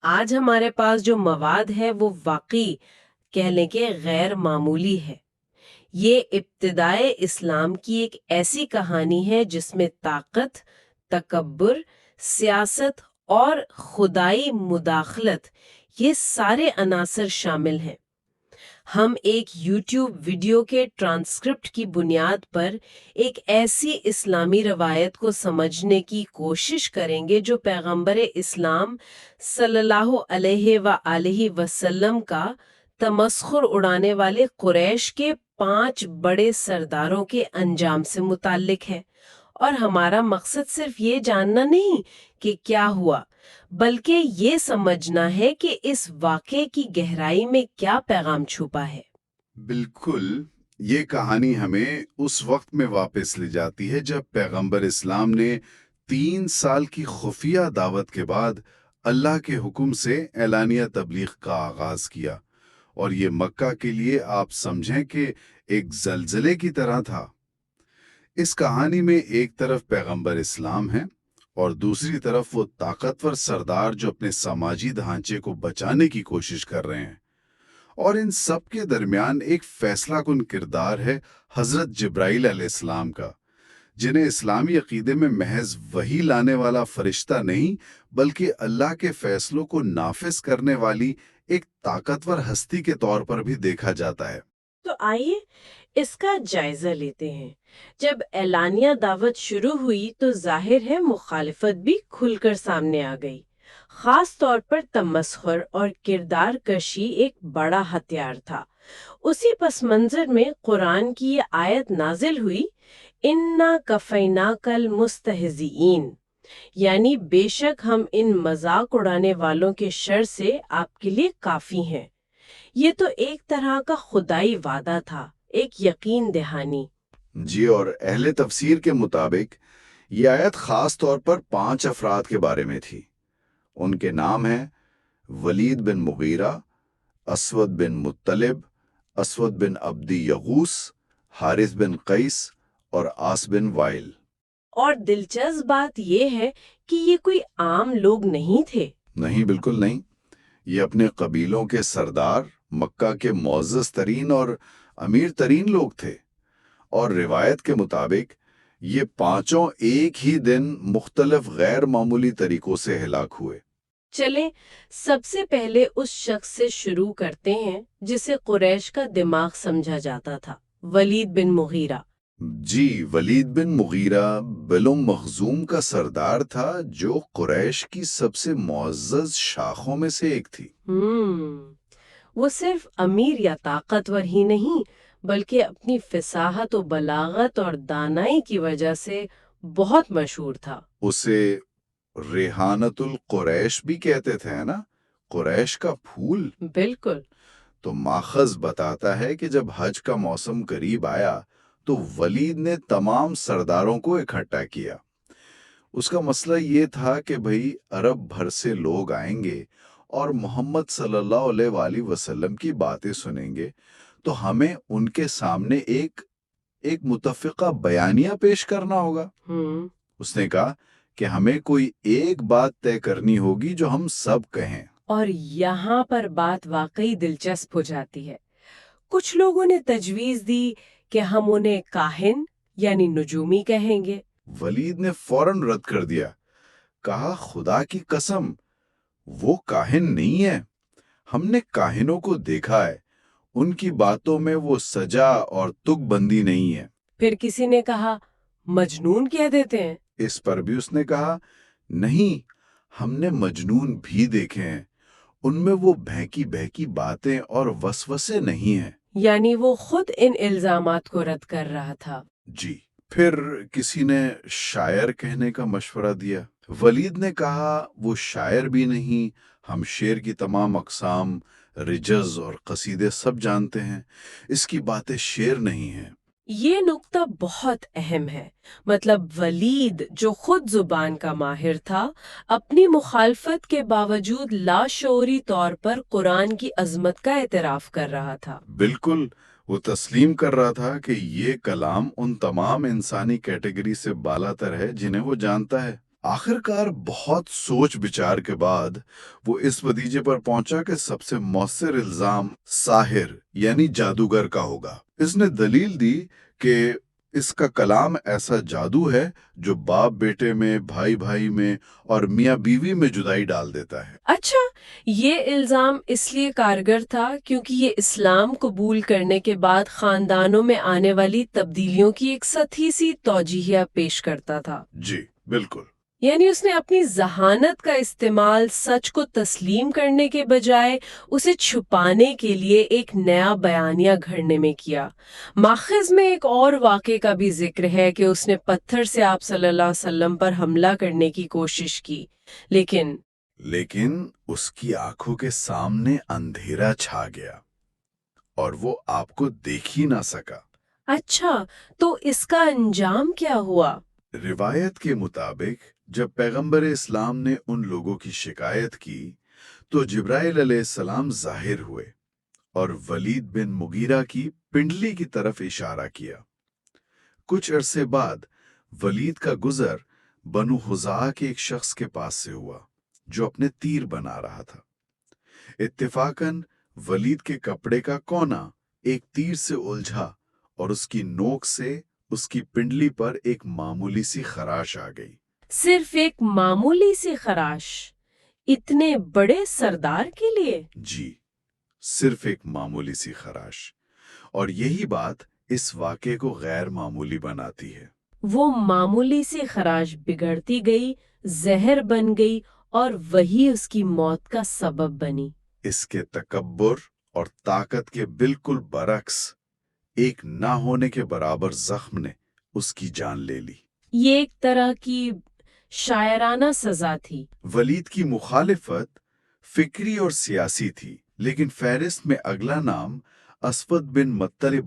آج ہمارے پاس جو مواد ہے وہ واقعی کہہ لیں کہ غیر معمولی ہے۔ یہ ابتدائے اسلام کی ایک ایسی کہانی ہے جس میں طاقت، تکبر، سیاست اور خدائی مداخلت یہ سارے عناصر شامل ہیں۔ ہم ایک یوٹیوب ویڈیو کے ٹرانسکرپٹ کی بنیاد پر ایک ایسی اسلامی روایت کو سمجھنے کی کوشش کریں گے جو پیغمبر اسلام صلی اللہ علیہ وآلہ وسلم کا تمسخر اڑانے والے قریش کے 5 بڑے سرداروں کے انجام سے متعلق ہے۔ اور ہمارا مقصد صرف یہ جاننا نہیں کہ کیا ہوا، بلکہ یہ سمجھنا ہے کہ اس واقعے کی گہرائی میں کیا پیغام چھپا ہے۔ بالکل، یہ کہانی ہمیں اس وقت میں واپس لے جاتی ہے جب پیغمبر اسلام نے 3 سال کی خفیہ دعوت کے بعد اللہ کے حکم سے اعلانیہ تبلیغ کا آغاز کیا، اور یہ مکہ کے لیے آپ سمجھیں کہ ایک زلزلے کی طرح تھا۔ اس کہانی میں ایک طرف پیغمبر اسلام ہے اور دوسری طرف وہ طاقتور سردار جو اپنے سماجی ڈھانچے کو بچانے کی کوشش کر رہے ہیں، اور ان سب کے درمیان ایک فیصلہ کن کردار ہے حضرت جبرائیل علیہ السلام کا، جنہیں اسلامی عقیدے میں محض وحی لانے والا فرشتہ نہیں بلکہ اللہ کے فیصلوں کو نافذ کرنے والی ایک طاقتور ہستی کے طور پر بھی دیکھا جاتا ہے۔ تو آئیے اس کا جائزہ لیتے ہیں۔ جب اعلانیہ دعوت شروع ہوئی تو ظاہر ہے مخالفت بھی کھل کر سامنے آ گئی۔ خاص طور پر تمسخر اور کردار کشی ایک بڑا ہتھیار تھا۔ اسی پس منظر میں قرآن کی یہ آیت نازل ہوئی، اِنَّا کَفَيْنَاكَ الْمُسْتَهْزِئِينَ، یعنی بے شک ہم ان مذاق اڑانے والوں کے شر سے آپ کے لیے کافی ہیں۔ یہ تو ایک طرح کا خدائی وعدہ تھا، ایک یقین دہانی۔ جی، اور اہل تفسیر کے مطابق یہ آیت خاص طور پر 5 افراد کے بارے میں تھی۔ ان کے نام ہیں ولید بن مغیرہ، اسود بن مطلب، اسود بن عبدی یغوس، حارث بن قیس اور عاص بن وائل۔ اور دلچسپ بات یہ ہے کہ یہ کوئی عام لوگ نہیں تھے۔ نہیں، بالکل نہیں۔ یہ اپنے قبیلوں کے سردار، مکہ کے معزز ترین اور امیر ترین لوگ تھے، اور روایت کے مطابق یہ 5 ایک ہی دن مختلف غیر معمولی طریقوں سے ہلاک ہوئے۔ چلیں سب سے پہلے اس شخص سے شروع کرتے ہیں جسے قریش کا دماغ سمجھا جاتا تھا، ولید بن مغیرہ۔ جی، ولید بن مغیرہ بنو مخزوم کا سردار تھا، جو قریش کی سب سے معزز شاخوں میں سے ایک تھی۔ وہ صرف امیر یا طاقتور ہی نہیں بلکہ اپنی فصاحت و بلاغت اور دانائی کی وجہ سے بہت مشہور تھا۔ اسے ریحانت القریش بھی کہتے تھے نا، قریش کا پھول۔ بالکل۔ تو ماخذ بتاتا ہے کہ جب حج کا موسم قریب آیا تو ولید نے تمام سرداروں کو اکٹھا کیا۔ اس کا مسئلہ یہ تھا کہ بھئی عرب بھر سے لوگ آئیں گے اور محمد صلی اللہ علیہ وآلہ وسلم کی باتیں سنیں گے، تو ہمیں ان کے سامنے ایک متفقہ بیانیہ پیش کرنا ہوگا۔ اس نے کہا کہ ہمیں کوئی ایک بات طے کرنی ہوگی جو ہم سب کہیں۔ اور یہاں پر بات واقعی دلچسپ ہو جاتی ہے۔ کچھ لوگوں نے تجویز دی کہ ہم انہیں کاہن یعنی نجومی کہیں گے۔ ولید نے فوراً رد کر دیا، کہا خدا کی قسم وہ کاہن نہیں ہے، ہم نے کاہنوں کو دیکھا ہے، ان کی باتوں میں وہ سجا اور تک بندی نہیں ہے۔ پھر کسی نے کہا مجنون کہہ دیتے ہیں۔ اس پر بھی اس نے کہا نہیں، ہم نے مجنون بھی دیکھے ہیں، ان میں وہ بہکی باتیں اور وسوسے نہیں ہیں۔ یعنی وہ خود ان الزامات کو رد کر رہا تھا۔ جی۔ پھر کسی نے شاعر کہنے کا مشورہ دیا۔ ولید نے کہا وہ شاعر بھی نہیں، ہم شعر کی تمام اقسام، رجز اور قصیدے سب جانتے ہیں، اس کی باتیں شعر نہیں ہیں۔ یہ نقطہ بہت اہم ہے، مطلب ولید جو خود زبان کا ماہر تھا، اپنی مخالفت کے باوجود لاشعوری طور پر قرآن کی عظمت کا اعتراف کر رہا تھا۔ بالکل، وہ تسلیم کر رہا تھا کہ یہ کلام ان تمام انسانی کیٹیگری سے بالا تر ہے جنہیں وہ جانتا ہے۔ آخرکار بہت سوچ بچار کے بعد وہ اس نتیجے پر پہنچا کہ سب سے مؤثر الزام ساحر یعنی جادوگر کا ہوگا۔ اس نے دلیل دی کہ اس کا کلام ایسا جادو ہے جو باپ بیٹے میں، بھائی بھائی میں اور میاں بیوی میں جدائی ڈال دیتا ہے۔ اچھا، یہ الزام اس لیے کارگر تھا کیونکہ یہ اسلام قبول کرنے کے بعد خاندانوں میں آنے والی تبدیلیوں کی ایک سطحی سی توجیہہ پیش کرتا تھا۔ جی بالکل۔ یعنی اس نے اپنی ذہانت کا استعمال سچ کو تسلیم کرنے کے بجائے اسے چھپانے کے لیے ایک نیا بیانیہ گھڑنے میں کیا۔ ماخذ میں ایک اور واقعے کا بھی ذکر ہے کہ اس نے پتھر سے آپ صلی اللہ علیہ وسلم پر حملہ کرنے کی کوشش کی، لیکن اس کی آنکھوں کے سامنے اندھیرا چھا گیا اور وہ آپ کو دیکھ ہی نہ سکا۔ اچھا، تو اس کا انجام کیا ہوا؟ روایت کے مطابق جب پیغمبر اسلام نے ان لوگوں کی شکایت کی تو جبرائیل علیہ السلام ظاہر ہوئے اور ولید بن مغیرہ کی پنڈلی کی طرف اشارہ کیا۔ کچھ عرصے بعد ولید کا گزر بنو خزاعہ کے ایک شخص کے پاس سے ہوا جو اپنے تیر بنا رہا تھا۔ اتفاقاً ولید کے کپڑے کا کونا ایک تیر سے الجھا اور اس کی نوک سے اس کی پنڈلی پر ایک معمولی سی خراش آ گئی۔ صرف ایک معمولی سی خراش اتنے بڑے سردار کے لیے؟ جی، صرف ایک معمولی سی خراش، اور یہی بات اس واقعے کو غیر معمولی بناتی ہے۔ وہ معمولی سی خراش بگڑتی گئی، زہر بن گئی اور وہی اس کی موت کا سبب بنی۔ اس کے تکبر اور طاقت کے بالکل برعکس ایک نہ ہونے کے برابر زخم نے اس کی جان لے لی۔ یہ ایک طرح کی شاعرانہ سزا تھی۔ ولید کی مخالفت فکری اور سیاسی تھی، لیکن فہرست میں اگلا نام اسود بن مطلب،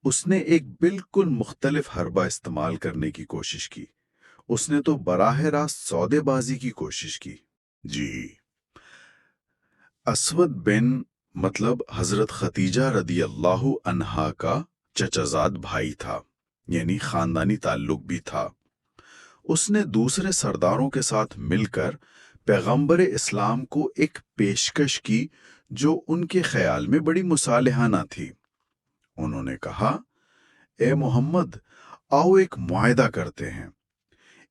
اس نے ایک بالکل مختلف حربہ استعمال کرنے کی کوشش کی۔ اس نے تو براہ راست سودے بازی کی کوشش کی۔ جی، اسود بن مطلب حضرت ختیجہ رضی اللہ عنہا کا چچازاد بھائی تھا، یعنی خاندانی تعلق بھی تھا۔ اس نے دوسرے سرداروں کے ساتھ مل کر پیغمبر اسلام کو ایک پیشکش کی جو ان کے خیال میں بڑی مصالحانہ تھی۔ انہوں نے کہا، اے محمد، آؤ ایک معاہدہ کرتے ہیں۔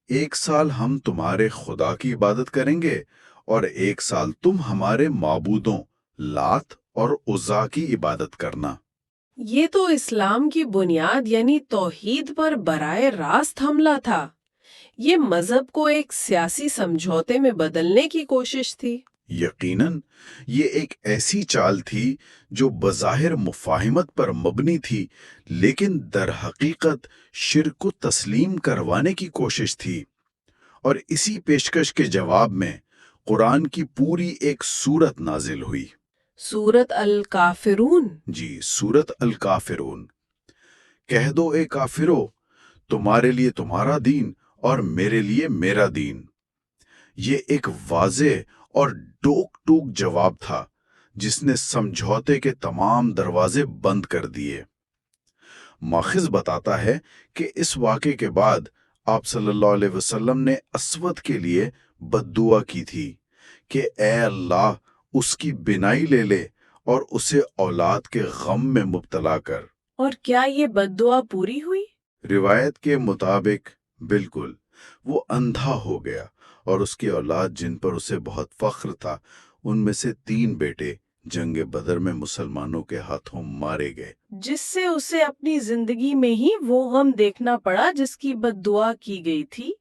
1 سال ہم تمہارے خدا کی عبادت کریں گے اور 1 سال تم ہمارے معبودوں لات اور عزا کی عبادت کرنا۔ یہ تو اسلام کی بنیاد یعنی توحید پر براہ راست حملہ تھا۔ یہ مذہب کو ایک سیاسی سمجھوتے میں بدلنے کی کوشش تھی۔ یقیناً یہ ایک ایسی چال تھی جو بظاہر مفاہمت پر مبنی تھی، لیکن در حقیقت شرک کو تسلیم کروانے کی کوشش تھی۔ اور اسی پیشکش کے جواب میں قرآن کی پوری ایک سورت نازل ہوئی۔ سورت الکافرون؟ جی، سورت الکافرون۔ کہہ دو اے کافرو، تمہارے لیے تمہارا دین اور میرے لیے میرا دین۔ یہ ایک واضح اور ٹوک ٹوک جواب تھا جس نے سمجھوتے کے تمام دروازے بند کر دیے۔ ماخذ بتاتا ہے کہ اس واقعے کے بعد آپ صلی اللہ علیہ وسلم نے اسود کے لیے بد دعا کی تھی کہ اے اللہ اس کی بینائی لے لے اور اسے اولاد کے غم میں مبتلا کر۔ اور کیا یہ بد دعا پوری ہوئی؟ روایت کے مطابق بالکل، وہ اندھا ہو گیا اور اس کی اولاد جن پر اسے بہت فخر تھا، ان میں سے 3 بیٹے جنگ بدر میں مسلمانوں کے ہاتھوں مارے گئے، جس سے اسے اپنی زندگی میں ہی وہ غم دیکھنا پڑا جس کی بد دعا کی گئی تھی۔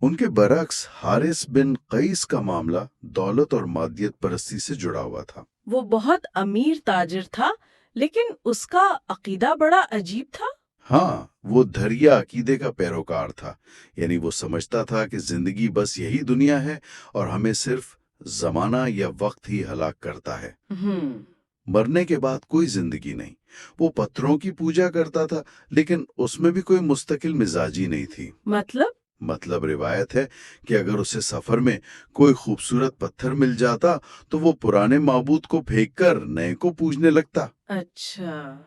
ان کے برعکس حارث بن قیس کا معاملہ دولت اور مادیت پرستی سے جڑا ہوا تھا۔ وہ بہت امیر تاجر تھا، لیکن اس کا عقیدہ بڑا عجیب تھا۔ ہاں، وہ دھریا عقیدے کا پیروکار تھا، یعنی وہ سمجھتا تھا کہ زندگی بس یہی دنیا ہے اور ہمیں صرف زمانہ یا وقت ہی ہلاک کرتا ہے، مرنے کے بعد کوئی زندگی نہیں۔ وہ پتھروں کی پوجا کرتا تھا، لیکن اس میں بھی کوئی مستقل مزاجی نہیں تھی۔ مطلب روایت ہے کہ اگر اسے سفر میں کوئی خوبصورت پتھر مل جاتا تو وہ پرانے معبود کو پھینک کر نئے کو پوجنے لگتا۔ اچھا،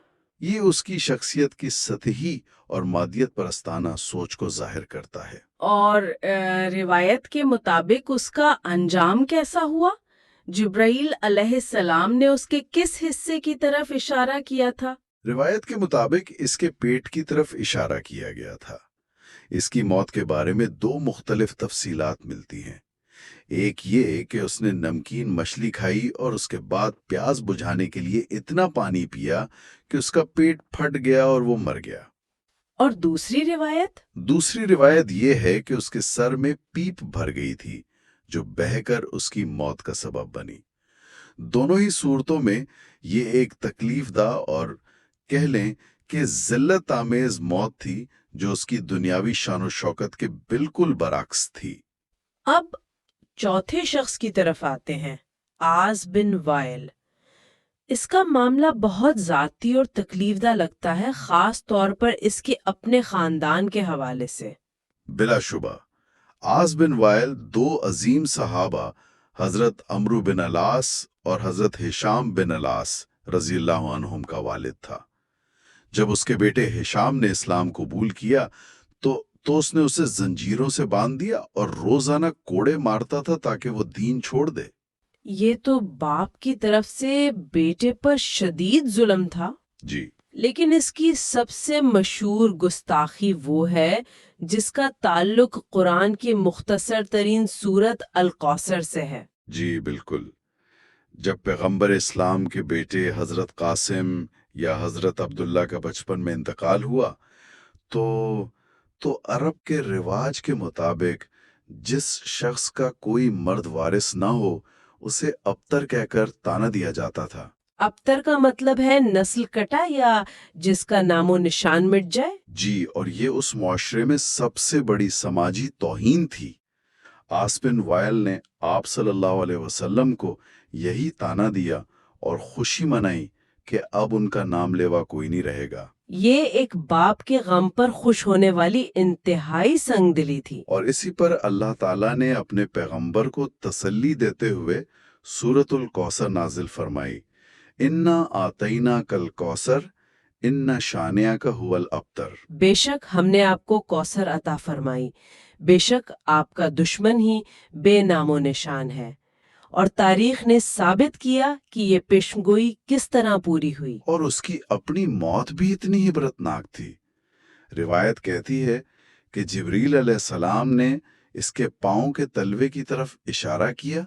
یہ اس کی شخصیت کی سطحی اور مادیت پرستانہ سوچ کو ظاہر کرتا ہے۔ اور روایت کے مطابق اس کا انجام کیسا ہوا؟ جبرائیل علیہ السلام نے اس کے کس حصے کی طرف اشارہ کیا تھا؟ روایت کے مطابق اس کے پیٹ کی طرف اشارہ کیا گیا تھا۔ اس کی موت کے بارے میں دو مختلف تفصیلات ملتی ہیں۔ ایک یہ کہ اس نے نمکین مچھلی کھائی اور اس کے بعد پیاس بجھانے کے لیے اتنا پانی پیا کہ اس کا پیٹ پھٹ گیا اور وہ مر گیا۔ اور دوسری روایت یہ ہے کہ اس کے سر میں پیپ بھر گئی تھی جو بہہ کر اس کی موت کا سبب بنی۔ دونوں ہی صورتوں میں یہ ایک تکلیف دہ اور کہہ لیں کہ ذلت آمیز موت تھی جو اس کی دنیاوی شان و شوکت کے بالکل برعکس تھی۔ اب چوتھے شخص کی طرف آتے ہیں، عاص بن وائل۔ اس کا معاملہ بہت ذاتی اور تکلیف دہ لگتا ہے، خاص طور پر اس کے اپنے خاندان کے حوالے سے۔ بلا شبہ عاص بن وائل دو عظیم صحابہ حضرت عمرو بن العاص اور حضرت ہشام بن العاص رضی اللہ عنہم کا والد تھا۔ جب اس کے بیٹے ہشام نے اسلام قبول کیا تو اس نے اسے زنجیروں سے باندھ دیا اور روزانہ کوڑے مارتا تھا تاکہ وہ دین چھوڑ دے۔ یہ تو باپ کی طرف سے بیٹے پر شدید ظلم تھا۔ جی، لیکن اس کی سب سے مشہور گستاخی وہ ہے جس کا تعلق قرآن کی مختصر ترین سورت الکوثر سے ہے۔ جی بالکل۔ جب پیغمبر اسلام کے بیٹے حضرت قاسم یا حضرت عبداللہ کا بچپن میں انتقال ہوا تو عرب کے رواج کے مطابق جس شخص کا کوئی مرد وارث نہ ہو اسے ابتر کہہ کر طعنہ دیا جاتا تھا۔ ابتر کا مطلب ہے نسل کٹا یا جس کا نام و نشان مٹ جائے۔ جی، اور یہ اس معاشرے میں سب سے بڑی سماجی توہین تھی۔ عاص بن وائل نے آپ صلی اللہ علیہ وسلم کو یہی طعنہ دیا اور خوشی منائی کہ اب ان کا نام لیوا کوئی نہیں رہے گا۔ یہ ایک باپ کے غم پر خوش ہونے والی انتہائی سنگ دلی تھی۔ اور اسی پر اللہ تعالیٰ نے اپنے پیغمبر کو تسلی دیتے ہوئے سورۃ الکوثر نازل فرمائی، انا آتینا کل کوثر ان شانئک هو الابتر۔ بے شک ہم نے آپ کو کوثر عطا فرمائی، بے شک آپ کا دشمن ہی بے نام و نشان ہے۔ اور تاریخ نے ثابت کیا کہ یہ پیشگوئی کس طرح پوری ہوئی۔ اور اس کی اپنی موت بھی اتنی عبرتناک تھی۔ روایت کہتی ہے کہ جبریل علیہ السلام نے اس کے پاؤں کے تلوے کی طرف اشارہ کیا۔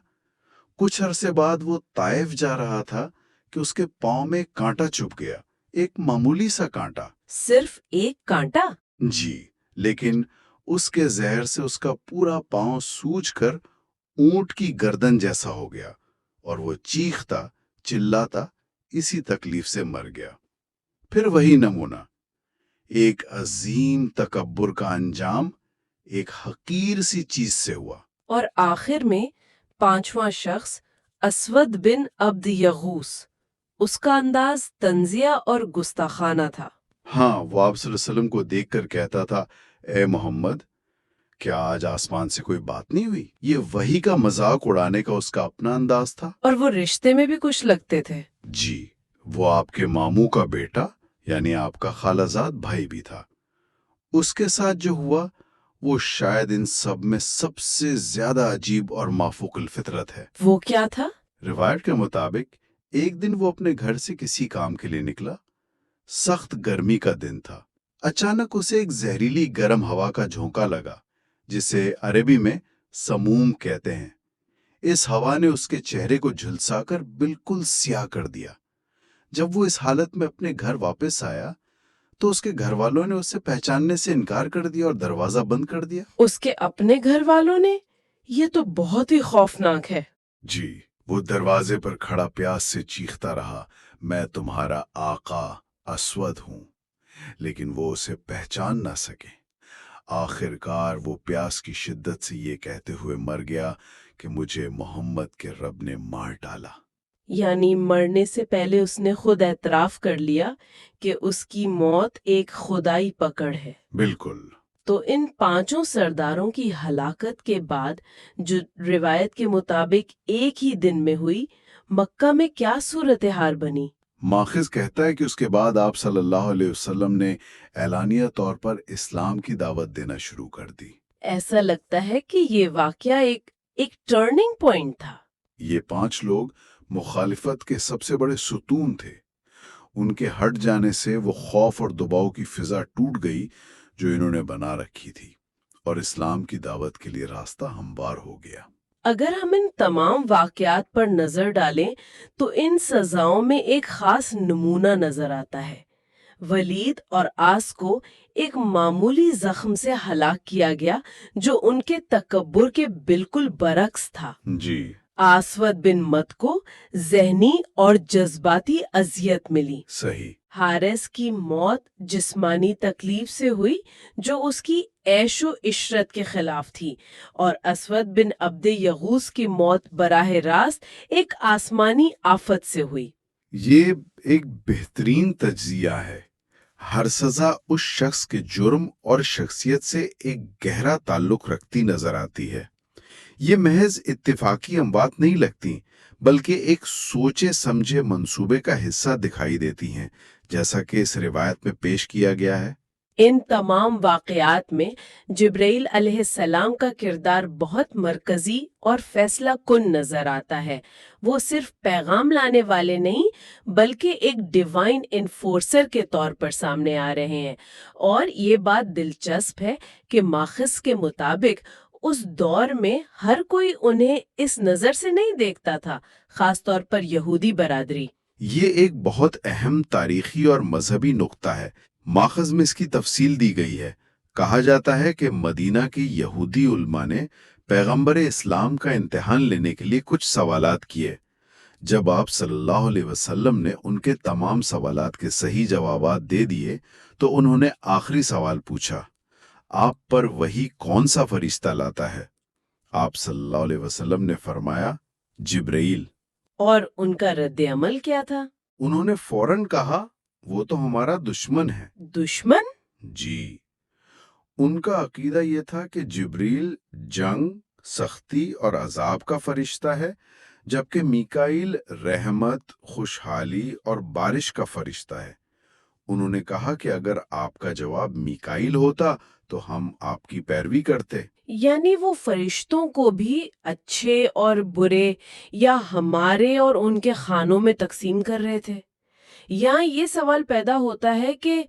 کچھ عرصے بعد وہ طائف جا رہا تھا کہ اس کے پاؤں میں کانٹا چبھ گیا، ایک معمولی سا کانٹا۔ صرف ایک کانٹا؟ جی، لیکن اس کے زہر سے اس کا پورا پاؤں سوج کر اونٹ کی گردن جیسا ہو گیا اور وہ چیختا چلاتا اسی تکلیف سے مر گیا۔ پھر وہی نمونہ، ایک عظیم تکبر کا انجام ایک حقیر سی چیز سے ہوا۔ اور آخر میں پانچواں شخص اسود بن عبد یغوث، اس کا انداز تنزیہ اور گستاخانہ تھا۔ ہاں، وہ آپ صلی اللہ علیہ وسلم کو دیکھ کر کہتا تھا، اے محمد، کیا آج آسمان سے کوئی بات نہیں ہوئی؟ یہ وحی کا مذاق اڑانے کا اس کا اپنا انداز تھا۔ اور وہ رشتے میں بھی کچھ لگتے تھے۔ جی، وہ آپ کے ماموں کا بیٹا یعنی آپ کا خالہ زاد بھائی بھی تھا۔ اس کے ساتھ جو ہوا وہ شاید ان سب میں سب سے زیادہ عجیب اور مافوق الفطرت ہے۔ وہ کیا تھا؟ روایت کے مطابق ایک دن وہ اپنے گھر سے کسی کام کے لیے نکلا۔ سخت گرمی کا دن تھا۔ اچانک اسے ایک زہریلی گرم ہوا کا جھونکا لگا جسے عربی میں سموم کہتے ہیں۔ اس ہوا نے اس کے چہرے کو جھلسا کر بالکل سیاہ کر دیا۔ جب وہ اس حالت میں اپنے گھر واپس آیا تو اس کے گھر والوں نے اسے پہچاننے سے انکار کر دیا اور دروازہ بند کر دیا۔ اس کے اپنے گھر والوں نے؟ یہ تو بہت ہی خوفناک ہے۔ جی، وہ دروازے پر کھڑا پیاس سے چیختا رہا، میں تمہارا آقا اسود ہوں، لیکن وہ اسے پہچان نہ سکے۔ آخر کار وہ پیاس کی شدت سے یہ کہتے ہوئے مر گیا کہ مجھے محمد کے رب نے مار ڈالا۔ یعنی مرنے سے پہلے اس نے خود اعتراف کر لیا کہ اس کی موت ایک خدائی پکڑ ہے۔ بالکل۔ تو ان پانچوں سرداروں کی ہلاکت کے بعد جو روایت کے مطابق ایک ہی دن میں ہوئی، مکہ میں کیا صورتحال بنی؟ ماخذ کہتا ہے کہ اس کے بعد آپ صلی اللہ علیہ وسلم نے اعلانیہ طور پر اسلام کی دعوت دینا شروع کر دی۔ ایسا لگتا ہے کہ یہ واقعہ ایک ٹرننگ پوائنٹ تھا۔ یہ 5 لوگ مخالفت کے سب سے بڑے ستون تھے۔ ان کے ہٹ جانے سے وہ خوف اور دباؤ کی فضا ٹوٹ گئی جو انہوں نے بنا رکھی تھی، اور اسلام کی دعوت کے لیے راستہ ہموار ہو گیا۔ اگر ہم ان تمام واقعات پر نظر ڈالیں تو ان سزاؤں میں ایک خاص نمونہ نظر آتا ہے۔ ولید اور آس کو ایک معمولی زخم سے ہلاک کیا گیا جو ان کے تکبر کے بالکل برعکس تھا۔ جی، اسود بن مت کو ذہنی اور جذباتی اذیت ملی۔ صحیح۔ حارث کی موت جسمانی تکلیف سے ہوئی جو اس کی عیش و عشرت کے خلاف تھی، اور اسود بن عبد یغوث کی موت براہ راست ایک آسمانی آفت سے ہوئی۔ یہ ایک بہترین تجزیہ ہے۔ ہر سزا اس شخص کے جرم اور شخصیت سے ایک گہرا تعلق رکھتی نظر آتی ہے۔ یہ محض اتفاقی اموات نہیں لگتی، بلکہ ایک سوچے سمجھے منصوبے کا حصہ دکھائی دیتی ہیں، جیسا کہ اس روایت میں پیش کیا گیا ہے۔ ان تمام واقعات میں جبرائیل علیہ السلام کا کردار بہت مرکزی اور فیصلہ کن نظر آتا ہے۔ وہ صرف پیغام لانے والے نہیں بلکہ ایک ڈیوائن انفورسر کے طور پر سامنے آ رہے ہیں۔ اور یہ بات دلچسپ ہے کہ ماخذ کے مطابق اس دور میں ہر کوئی انہیں اس نظر سے نہیں دیکھتا تھا، خاص طور پر یہودی برادری۔ یہ ایک بہت اہم تاریخی اور مذہبی نقطہ ہے۔ ماخذ میں اس کی تفصیل دی گئی ہے۔ کہا جاتا ہے کہ مدینہ کی یہودی علماء نے پیغمبر اسلام کا امتحان لینے کے لیے کچھ سوالات کیے۔ جب آپ صلی اللہ علیہ وسلم نے ان کے تمام سوالات کے صحیح جوابات دے دیے تو انہوں نے آخری سوال پوچھا، آپ پر وہی کون سا فرشتہ لاتا ہے؟ آپ صلی اللہ علیہ وسلم نے فرمایا، جبرائیل۔ اور ان کا رد عمل کیا تھا؟ انہوں نے فوراً کہا، وہ تو ہمارا دشمن ہے۔ دشمن؟ جی، ان کا عقیدہ یہ تھا کہ جبریل جنگ، سختی اور عذاب کا فرشتہ ہے، جبکہ میکائیل رحمت، خوشحالی اور بارش کا فرشتہ ہے۔ انہوں نے کہا کہ اگر آپ کا جواب میکائیل ہوتا تو ہم آپ کی پیروی کرتے۔ یعنی وہ فرشتوں کو بھی اچھے اور برے یا ہمارے اور ان کے خانوں میں تقسیم کر رہے تھے۔ یہاں یہ سوال پیدا ہوتا ہے کہ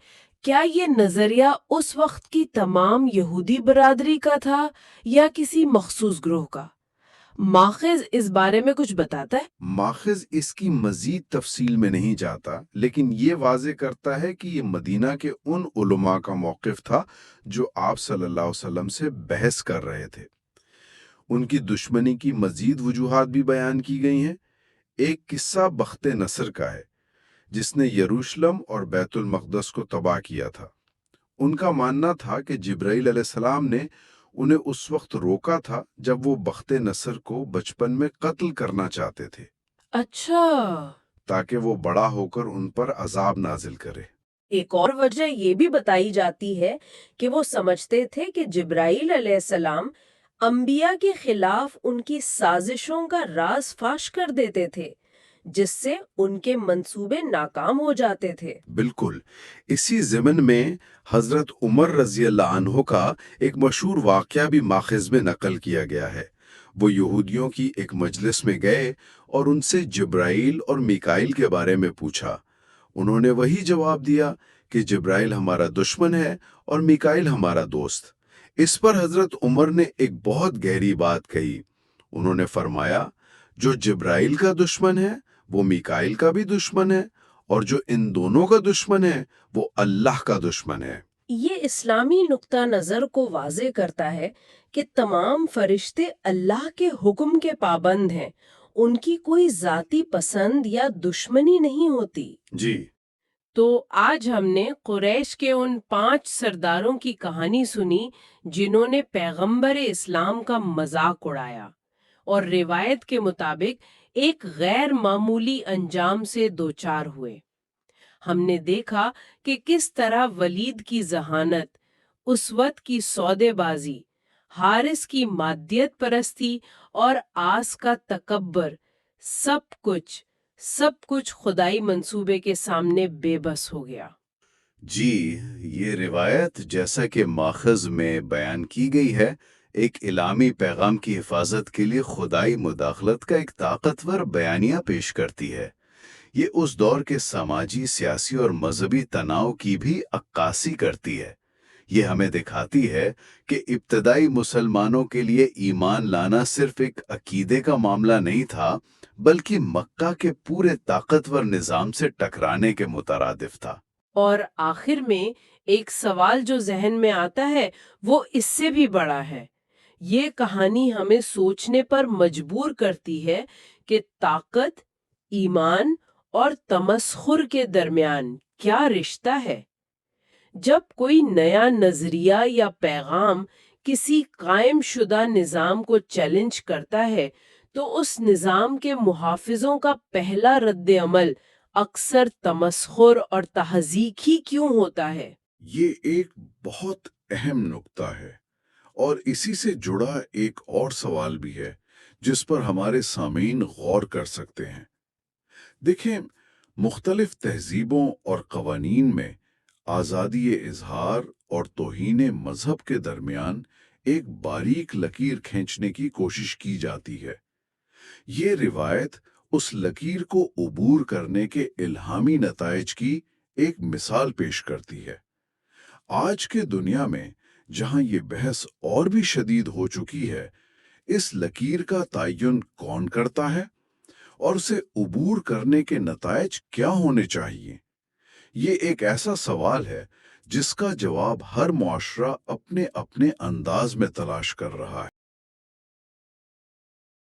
کیا یہ نظریہ اس وقت کی تمام یہودی برادری کا تھا یا کسی مخصوص گروہ کا؟ ماخذ اس بارے میں کچھ بتاتا ہے؟ ماخذ اس کی مزید تفصیل میں نہیں جاتا، لیکن یہ واضح کرتا ہے کہ یہ مدینہ کے ان علماء کا موقف تھا جو آپ صلی اللہ علیہ وسلم سے بحث کر رہے تھے۔ ان کی دشمنی کی مزید وجوہات بھی بیان کی گئی ہیں۔ ایک قصہ بخت نصر کا ہے، جس نے یروشلم اور بیت المقدس کو تباہ کیا تھا۔ ان کا ماننا تھا کہ جبرائیل علیہ السلام نے انہیں اس وقت روکا تھا جب وہ بخت نصر کو بچپن میں قتل کرنا چاہتے تھے، اچھا۔ تاکہ وہ بڑا ہو کر ان پر عذاب نازل کرے۔ ایک اور وجہ یہ بھی بتائی جاتی ہے کہ وہ سمجھتے تھے کہ جبرائیل علیہ السلام انبیاء کے خلاف ان کی سازشوں کا راز فاش کر دیتے تھے، جس سے ان کے منصوبے ناکام ہو جاتے تھے۔ بالکل، اسی ضمن میں حضرت عمر رضی اللہ عنہ کا ایک مشہور واقعہ بھی ماخذ میں نقل کیا گیا ہے۔ وہ یہودیوں کی ایک مجلس میں گئے اور ان سے جبرائیل اور میکائیل کے بارے میں پوچھا۔ انہوں نے وہی جواب دیا کہ جبرائیل ہمارا دشمن ہے اور میکائیل ہمارا دوست۔ اس پر حضرت عمر نے ایک بہت گہری بات کہی۔ انہوں نے فرمایا، جو جبرائیل کا دشمن ہے وہ میکائیل کا بھی دشمن ہے، اور جو ان دونوں کا دشمن ہے وہ اللہ کا دشمن ہے۔ یہ اسلامی نقطہ نظر کو واضح کرتا ہے کہ تمام فرشتے اللہ کے حکم کے پابند ہیں، ان کی کوئی ذاتی پسند یا دشمنی نہیں ہوتی۔ جی، تو آج ہم نے قریش کے ان 5 سرداروں کی کہانی سنی جنہوں نے پیغمبر اسلام کا مذاق اڑایا اور روایت کے مطابق ایک غیر معمولی انجام سے دوچار ہوئے۔ ہم نے دیکھا کہ کس طرح ولید کی ذہانت، اسود کی سودے بازی، حارث کی مادیت پرستی اور آس کا تکبر، سب کچھ خدائی منصوبے کے سامنے بے بس ہو گیا۔ جی، یہ روایت جیسا کہ ماخذ میں بیان کی گئی ہے، ایک الہامی پیغام کی حفاظت کے لیے خدائی مداخلت کا ایک طاقتور بیانیہ پیش کرتی ہے۔ یہ اس دور کے سماجی، سیاسی اور مذہبی تناؤ کی بھی عکاسی کرتی ہے۔ یہ ہمیں دکھاتی ہے کہ ابتدائی مسلمانوں کے لیے ایمان لانا صرف ایک عقیدے کا معاملہ نہیں تھا، بلکہ مکہ کے پورے طاقتور نظام سے ٹکرانے کے مترادف تھا۔ اور آخر میں ایک سوال جو ذہن میں آتا ہے وہ اس سے بھی بڑا ہے۔ یہ کہانی ہمیں سوچنے پر مجبور کرتی ہے کہ طاقت، ایمان اور تمسخر کے درمیان کیا رشتہ ہے۔ جب کوئی نیا نظریہ یا پیغام کسی قائم شدہ نظام کو چیلنج کرتا ہے تو اس نظام کے محافظوں کا پہلا رد عمل اکثر تمسخر اور تہذیب ہی کیوں ہوتا ہے؟ یہ ایک بہت اہم نکتہ ہے، اور اسی سے جڑا ایک اور سوال بھی ہے جس پر ہمارے سامعین غور کر سکتے ہیں۔ دیکھیں، مختلف تہذیبوں اور قوانین میں آزادی اظہار اور توہین مذہب کے درمیان ایک باریک لکیر کھینچنے کی کوشش کی جاتی ہے۔ یہ روایت اس لکیر کو عبور کرنے کے الہامی نتائج کی ایک مثال پیش کرتی ہے۔ آج کے دنیا میں جہاں یہ بحث اور بھی شدید ہو چکی ہے، اس لکیر کا تعین کون کرتا ہے اور اسے عبور کرنے کے نتائج کیا ہونے چاہیے؟ یہ ایک ایسا سوال ہے جس کا جواب ہر معاشرہ اپنے اپنے انداز میں تلاش کر رہا ہے۔